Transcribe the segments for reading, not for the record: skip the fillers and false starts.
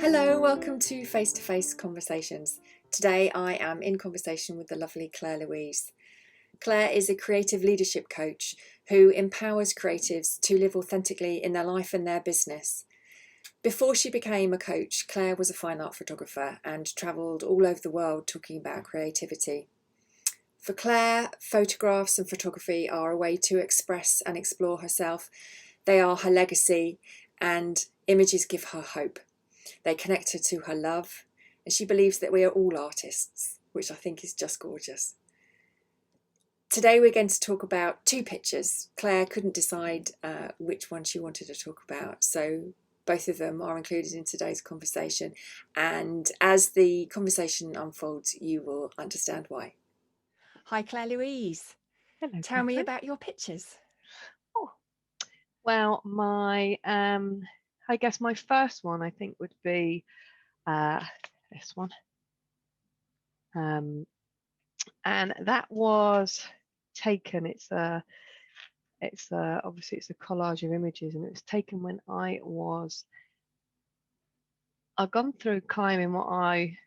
Hello, welcome to Face to Face Conversations. Today I am in conversation with the lovely Clare Louise. Clare is a creative leadership coach who empowers creatives to live authentically in their life and their business. Before she became a coach, Clare was a fine art photographer and travelled all over the world talking about creativity. For Clare, photographs and photography are a way to express and explore herself. They are her legacy, and images give her hope. They connect her to her love, and she believes that we are all artists, which I think is just gorgeous. Today we're going to talk about two pictures. Clare couldn't decide which one she wanted to talk about, so both of them are included in today's conversation, and as the conversation unfolds you will understand why. Hi Clare Louise, Hello, tell me Catherine. about your pictures. Oh, well, I guess my first one I think would be this one, and that was taken. Obviously it's a collage of images, and it was taken when I'd gone through climbing what I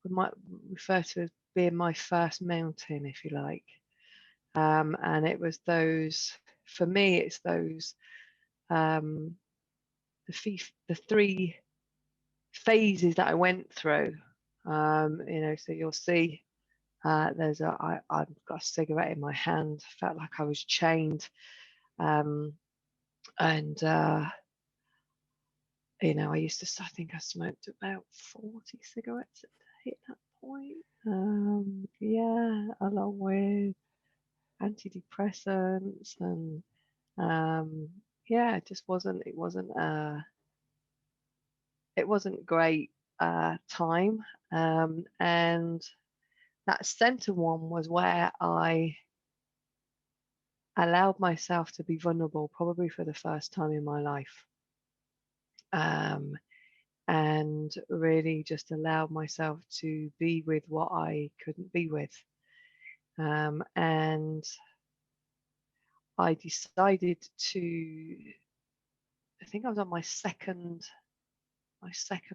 might refer to as being my first mountain, if you like, and it was those. For me, it's those. The three phases that I went through. So you'll see I've got a cigarette in my hand. Felt like I was chained, and I think I smoked about 40 cigarettes a day at that point. Yeah, along with antidepressants, and it just wasn't. It wasn't great time, and that center one was where I allowed myself to be vulnerable, probably for the first time in my life, and really just allowed myself to be with what I couldn't be with, and I decided to. I think I was on my second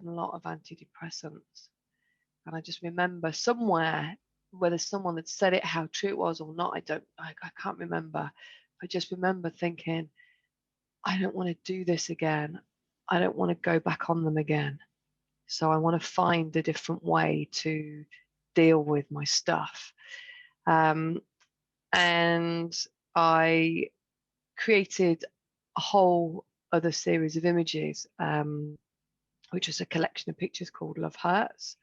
lot of antidepressants. And I just remember somewhere, whether someone had said it, how true it was or not, I can't remember. I just remember thinking, I don't want to do this again. I don't want to go back on them again. So I want to find a different way to deal with my stuff. And I created a whole other series of images, which was a collection of pictures called Love Hurts.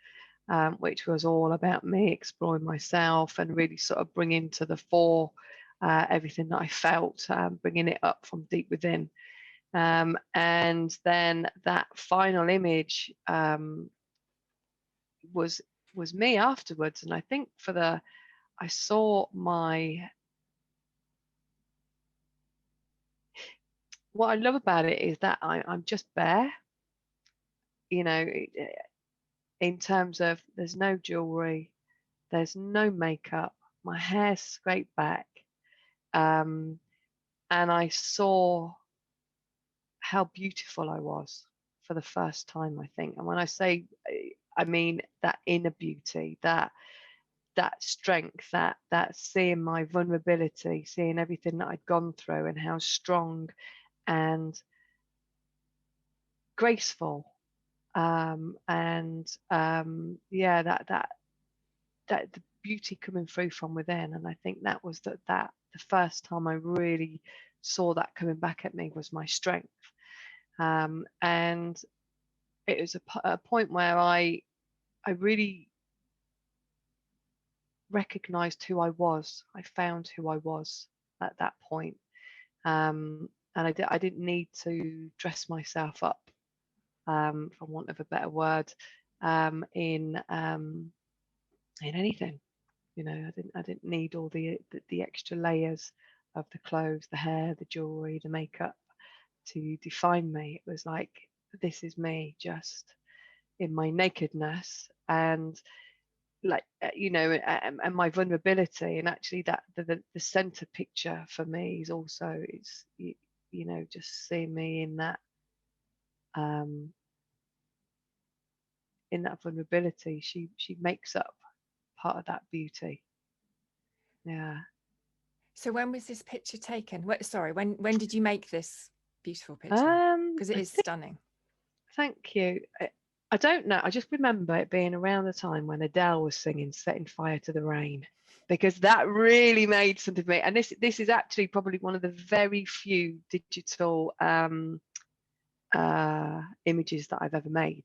Which was all about me exploring myself and really sort of bringing to the fore everything that I felt, bringing it up from deep within. And then that final image was me afterwards. And I think I saw what I love about it is that I'm just bare, in terms of there's no jewelry, there's no makeup, my hair's scraped back, and I saw how beautiful I was for the first time, I think. And when I say, I mean that inner beauty, that strength, that seeing my vulnerability, seeing everything that I'd gone through, and how strong and graceful, that the beauty coming through from within. And I think that was that the first time I really saw that coming back at me was my strength. And it was a point where I really recognized who I was. I found who I was at that point. And I didn't need to dress myself up, for want of a better word, in anything. I didn't need all the extra layers of the clothes, the hair, the jewelry, the makeup to define me. It was like, this is me, just in my nakedness, and and my vulnerability. And actually that the center picture for me is also, it's just seeing me in that in that vulnerability, she makes up part of that beauty. Yeah. So when was this picture taken? Sorry, when did you make this beautiful picture? Because it I is think, stunning. thank you. I don't know. I just remember it being around the time when Adele was singing "Setting Fire to the Rain," because that really made something of me. And this is actually probably one of the very few digital images that I've ever made.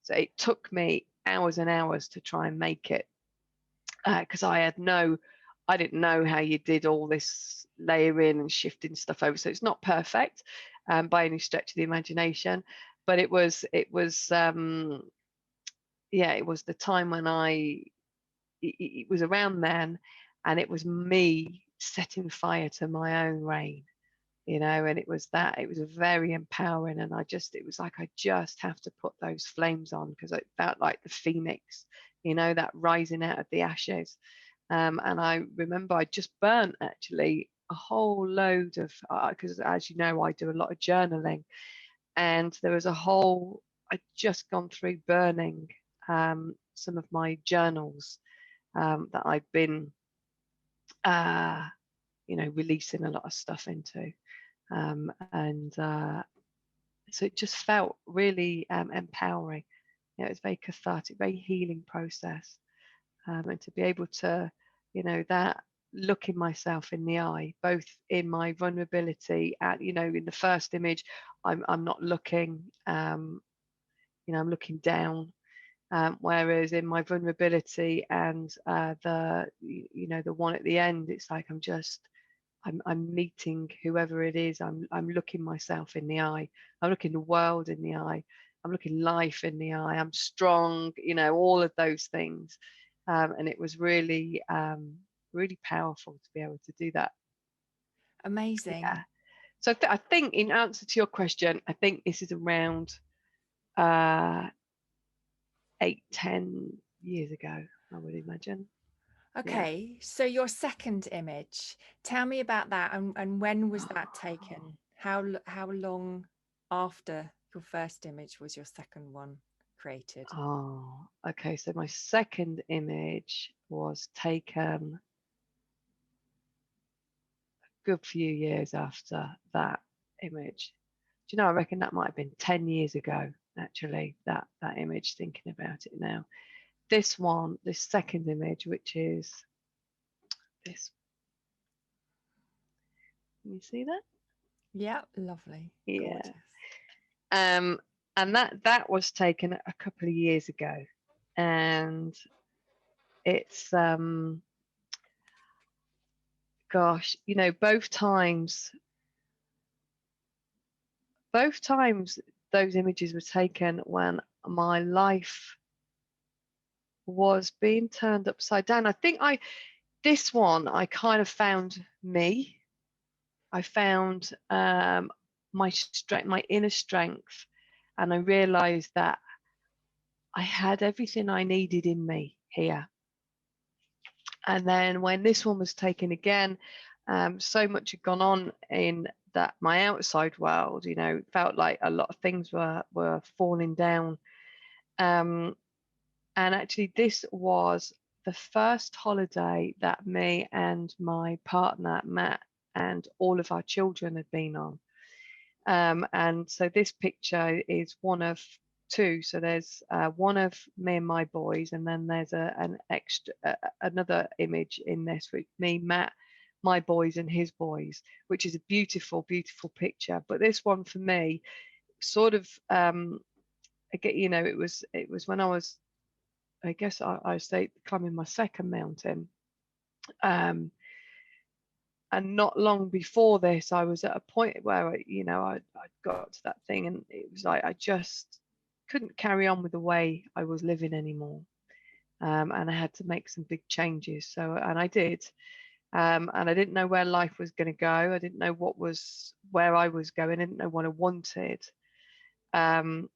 So it took me hours and hours to try and make it, because I didn't know how you did all this layering and shifting stuff over. So it's not perfect by any stretch of the imagination, but it was yeah, it was the time when it was around then, and it was me setting fire to my own rain, and it was very empowering. And it was like, I just have to put those flames on, because it felt like the phoenix, that rising out of the ashes. And I remember I just burnt actually a whole load of, because as you know, I do a lot of journaling, and there was I'd just gone through burning some of my journals that I'd been, releasing a lot of stuff into. And so it just felt really empowering. It was very cathartic, very healing process. And to be able to, that looking myself in the eye, both in my vulnerability and, in the first image, I'm not looking, I'm looking down. Whereas in my vulnerability and the one at the end, it's like I'm meeting whoever it is. I'm looking myself in the eye. I'm looking the world in the eye. I'm looking life in the eye. I'm strong. All of those things, and it was really, really powerful to be able to do that. Amazing. Yeah. So I think, in answer to your question, I think this is around 8-10 years ago, I would imagine. Okay, so your second image, tell me about that, and when was that taken? How long after your first image was your second one created? Oh, okay. So my second image was taken a good few years after that image. Do you know, I reckon that might have been 10 years ago, actually, that image, thinking about it now. This second image, which is this. Can you see that? Yeah, lovely. Yeah. Gorgeous. And that was taken a couple of years ago. And it's gosh, both times those images were taken when my life was being turned upside down. I think this one, I kind of found me. I found my strength, my inner strength, and I realized that I had everything I needed in me here. And then when this one was taken again, so much had gone on in that my outside world, felt like a lot of things were falling down. And actually, this was the first holiday that me and my partner, Matt, and all of our children had been on. And so this picture is one of two. So there's one of me and my boys, and then there's another image in this with me, Matt, my boys, and his boys, which is a beautiful, beautiful picture. But this one for me, sort of, again, it was when I guess I say, climbing my second mountain. And not long before this, I was at a point where I got to that thing, and it was like I just couldn't carry on with the way I was living anymore, and I had to make some big changes. So, and I did, and I didn't know where life was going to go. I didn't know where I was going. I didn't know what I wanted, and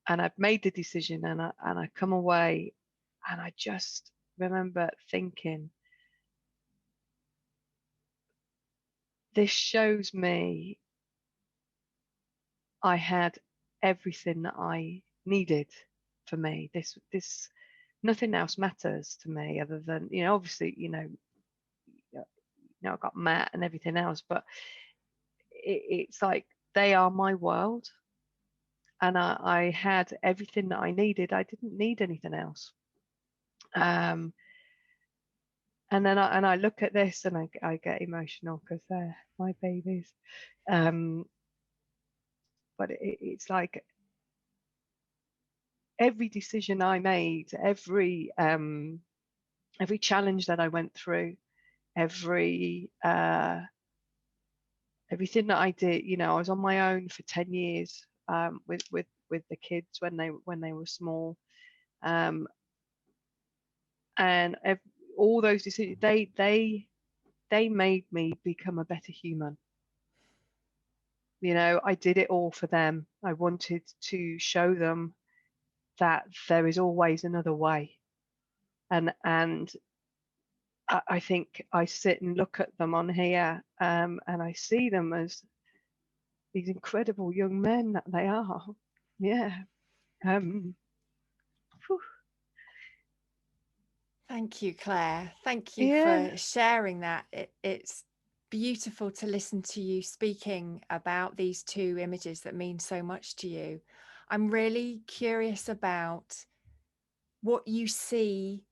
I'd made the decision, and I come away, and I just remember thinking, this shows me I had everything that I needed for me. This nothing else matters to me other than, obviously, I got Matt and everything else, but it's like they are my world, and I had everything that I needed. I didn't need anything else. And then I look at this and I get emotional because they're my babies. But it's like every decision I made, every challenge that I went through, everything that I did, I was on my own for 10 years with the kids when they were small, and all those decisions, they made me become a better human. I did it all for them. I wanted to show them that there is always another way, and I think I sit and look at them on here, and I see them as these incredible young men that they are. Yeah. Thank you, Claire. Thank you Yeah. for sharing that. It's beautiful to listen to you speaking about these two images that mean so much to you. I'm really curious about what you see.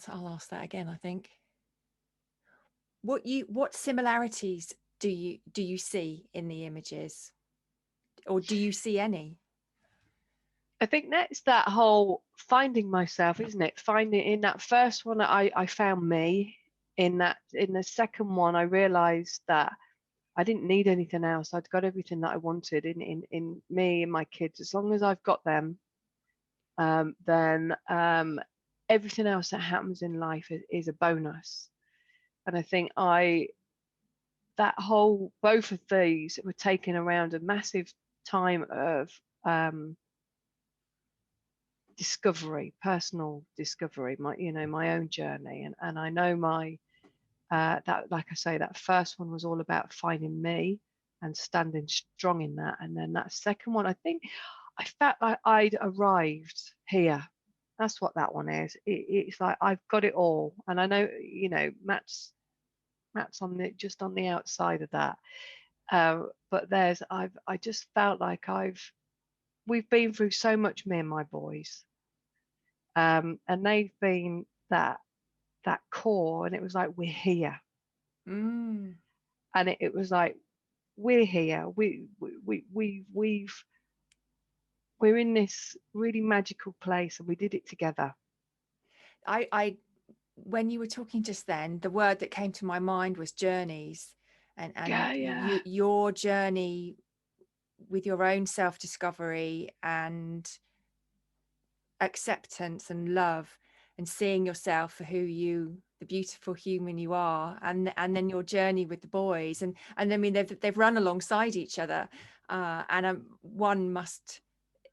I'll ask that again, I think. What similarities do you see in the images, or do you see any? I think that's that whole finding myself, isn't it? Finding, in that first one, I found me. In the second one, I realized that I didn't need anything else. I'd got everything that I wanted in me and my kids. As long as I've got them, then everything else that happens in life is a bonus. And I think both of these were taken around a massive time of discovery, personal discovery, my own journey. And I know that, like I say, that first one was all about finding me and standing strong in that. And then that second one, I think I felt like I'd arrived here. That's what that one is. It's like I've got it all. And I know, Matt's just on the outside of that. But I just felt like we've been through so much, me and my boys. And they've been that core, and it was like, we're here. Mm. And it was like, we're here. We're in this really magical place, and we did it together. I when you were talking just then, the word that came to my mind was journeys, and Yeah. your journey with your own self-discovery and acceptance and love, and seeing yourself for the beautiful human you are, and then your journey with the boys, and I mean they've run alongside each other, and one must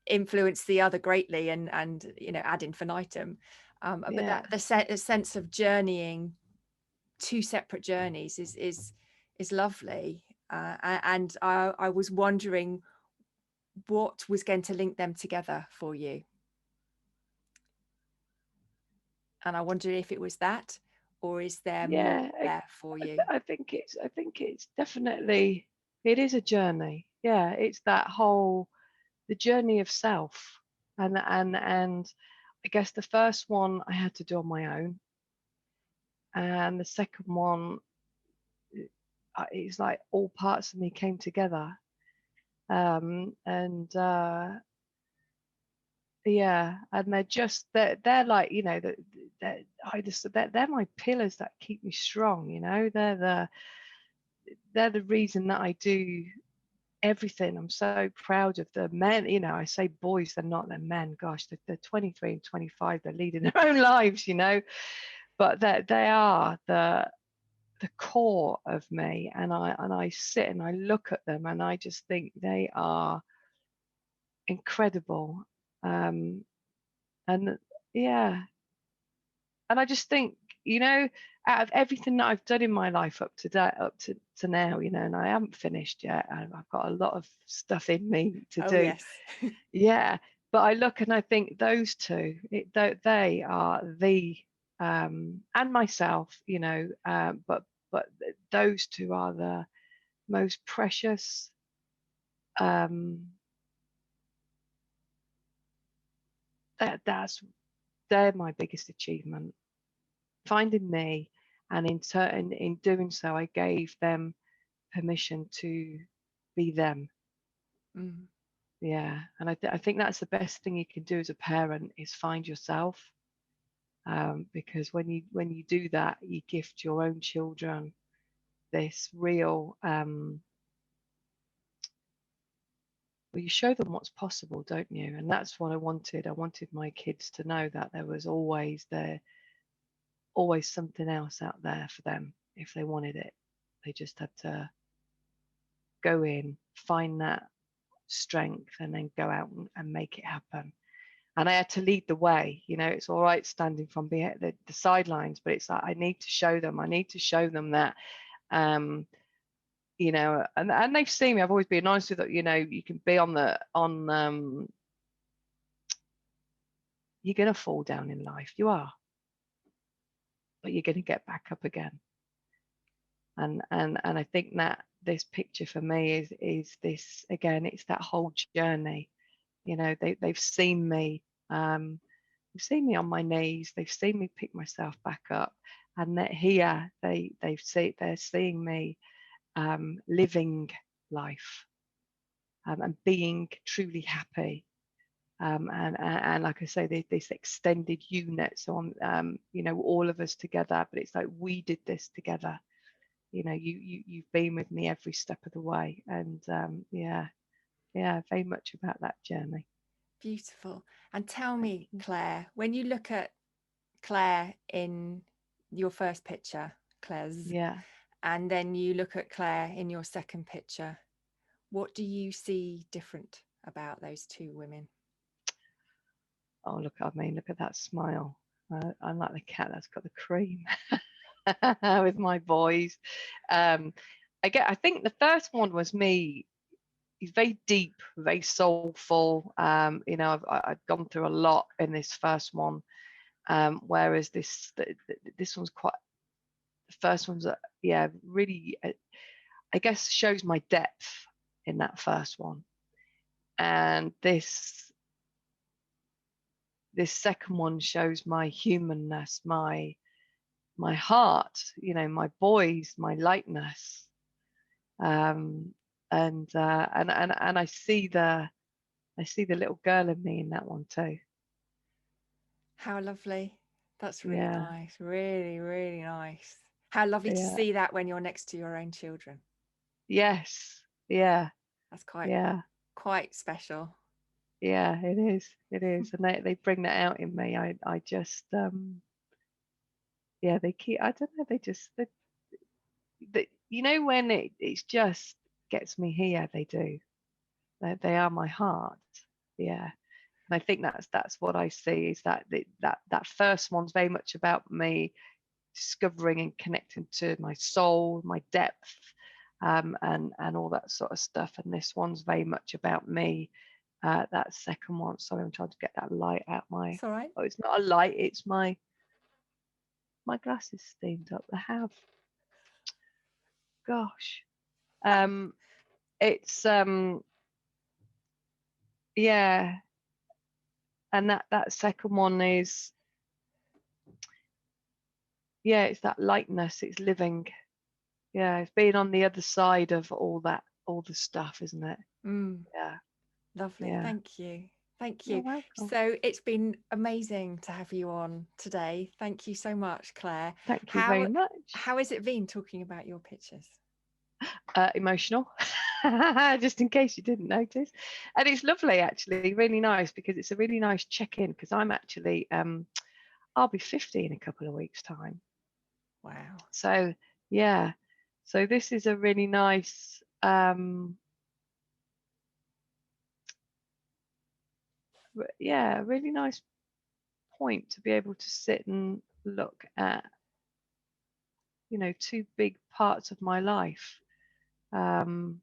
influence the other greatly, and ad infinitum, but Yeah. the sense of journeying two separate journeys is lovely, and I was wondering what was going to link them together for you, and I wondered if it was that, or is there more Yeah. there for you? I think it's definitely, it is a journey. Yeah. It's the journey of self. And I guess the first one I had to do on my own. And the second one, it's like all parts of me came together. And yeah, and they're like, they're my pillars that keep me strong. They're the reason that I do everything. I'm so proud of the men. I say boys, they're men. Gosh, they're 23 and 25. They're leading their own lives, but they are the core of me. And I sit and I look at them, and I just think they are incredible. And yeah, and I just think, out of everything that I've done in my life up to that, to now, you know, and I haven't finished yet. I've got a lot of stuff in me to Oh, do. yes. Yeah, but I look and I think those two, they are the and myself, you know, but those two are the most precious. Um, that's they're my biggest achievement. Finding me, and in doing so, I gave them permission to be them. Mm. Yeah, and I think that's the best thing you can do as a parent is find yourself, because when you do that, you gift your own children this real. Well, you show them what's possible, don't you? And that's what I wanted. I wanted my kids to know that there was always something else out there for them if they wanted it. They just had to go in, find that strength, and then go out and make it happen. And I had to lead the way. You know, it's all right standing from behind the sidelines, but it's like I need to show them. I need to show them that, you know, and they've seen me. I've always been honest with them. You know, you can be you're gonna fall down in life. You are, but you're gonna get back up again. And I think that this picture for me is this again. It's that whole journey. You know, they've seen me. They've seen me on my knees. They've seen me pick myself back up, and that here they're seeing me living life, and being truly happy. And like I say, this extended unit. So I'm, you know, all of us together. But it's like we did this together. You know, you've been with me every step of the way, and yeah, very much about that journey. Beautiful. And tell me, Claire, when you look at Claire in your first picture, Claire's, Yeah. and then you look at Claire in your second picture, what do you see different about those two women? Oh, look, I mean, look at that smile. I'm like the cat that's got the cream with my boys. Um, I think the first one was me. He's very deep, very soulful. You know, I've gone through a lot in this first one, whereas this one's quite. The first one's, yeah, really, I guess, shows my depth in that first one, and this second one shows my humanness, my heart, you know, my boys, my lightness, um, and I see the little girl in me in that one too. How lovely. That's really Yeah, nice. Really, really nice. How lovely to yeah, see that when you're next to your own children. yes, yeah, That's quite special. yeah. It is, and they bring that out in me. I just yeah, they keep. I don't know. They you know when it's just gets me here. They do. They are my heart. Yeah. And I think that's what I see is that first one's very much about me discovering and connecting to my soul, my depth, and all that sort of stuff. And this one's very much about me. That second one, sorry, I'm trying to get that light out my. It's all right. Oh, it's not a light. It's my glasses steamed up. They have. Gosh. Um, it's yeah, and that second one is yeah, it's that lightness. It's living. Yeah, it's being on the other side of all the stuff, isn't it? Mm, Yeah, lovely. yeah. Thank you. Thank You're you. welcome. So it's been amazing to have you on today. Thank you so much, Claire. Thank you very How much. how has it been talking about your pictures? Emotional, just in case you didn't notice. And it's lovely, actually, really nice because it's a really nice check-in because I'm actually, I'll be 50 in a couple of weeks' time. Wow. So, yeah. So this is a really nice, yeah, really nice point to be able to sit and look at you know, two big parts of my life. And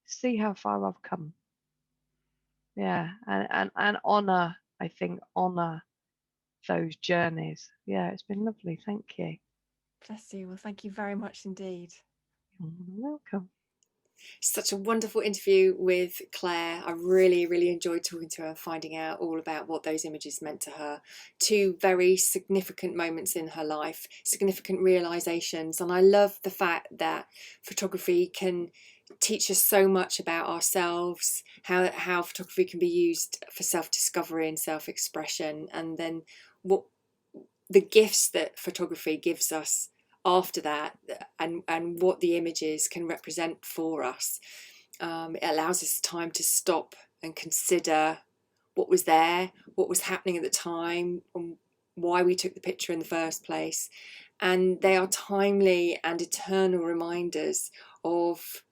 see how far I've come. Yeah, and honor, I think, honor those journeys. Yeah, it's been lovely. Thank you. Bless you. Well, thank you very much indeed. You're welcome. Such a wonderful interview with Clare. I really, really enjoyed talking to her and finding out all about what those images meant to her. Two very significant moments in her life, significant realizations. And I love the fact that photography can teach us so much about ourselves, how photography can be used for self-discovery and self-expression, and then what the gifts that photography gives us after that, and what the images can represent for us. It allows us time to stop and consider what was there, what was happening at the time, and why we took the picture in the first place. And they are timely and eternal reminders of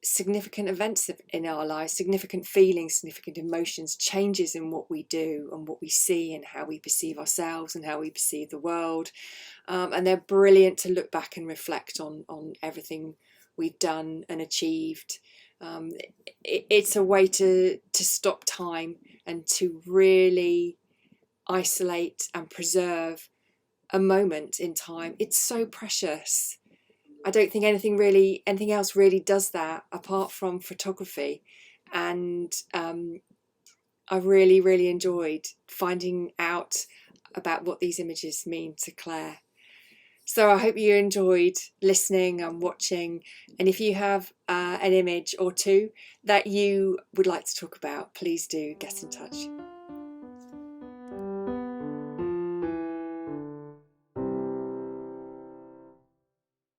significant events in our lives, significant feelings, significant emotions, changes in what we do and what we see and how we perceive ourselves and how we perceive the world. And they're brilliant to look back and reflect on everything we've done and achieved. It's a way to stop time and to really isolate and preserve a moment in time. It's so precious. I don't think anything else really does that apart from photography. And I really, really enjoyed finding out about what these images mean to Clare. So I hope you enjoyed listening and watching. And if you have an image or two that you would like to talk about, please do get in touch.